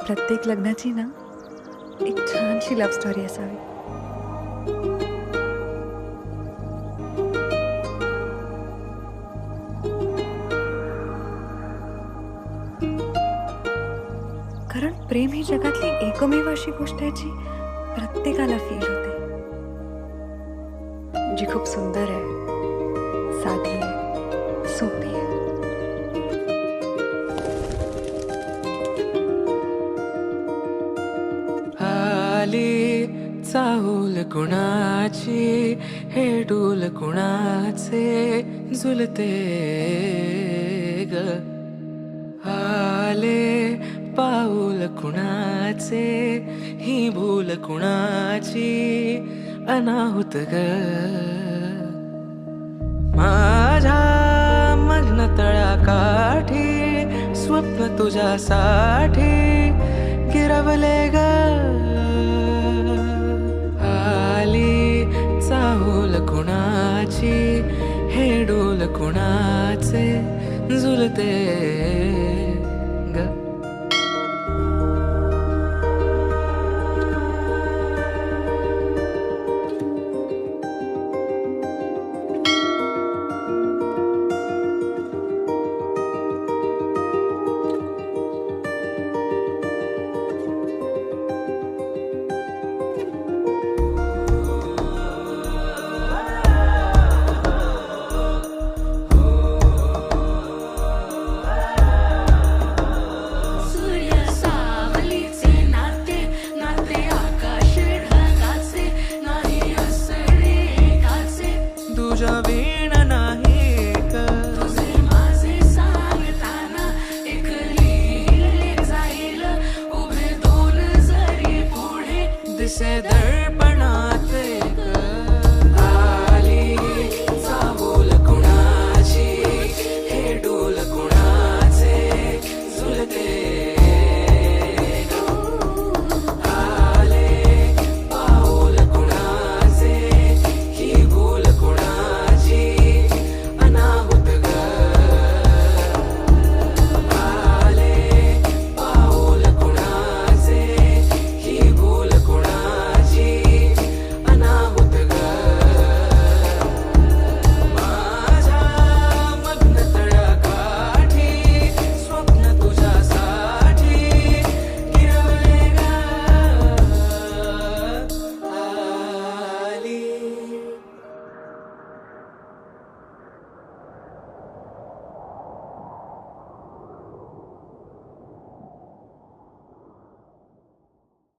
प्रत्येक लग्नाची ना एक छानशी लव्ह स्टोरी असावी. कारण प्रेम ही जगातली एकमेव अशी गोष्ट आहे जी प्रत्येकाला फील होते, जी खूप सुंदर आहे, साधी आहे, सोपी आहे. आली चाहूल कुणाची, हे डूल कुणाचे झुलते ग. आले पाऊल कुणाचे, ही भूल कुणाची अनाहुत ग. माझ्या मग्न तळाकाठी स्वप्न तुझ्यासाठी गिरवले ग. आली चाहूल कुणाची, हे डोल कुणाचे झुलते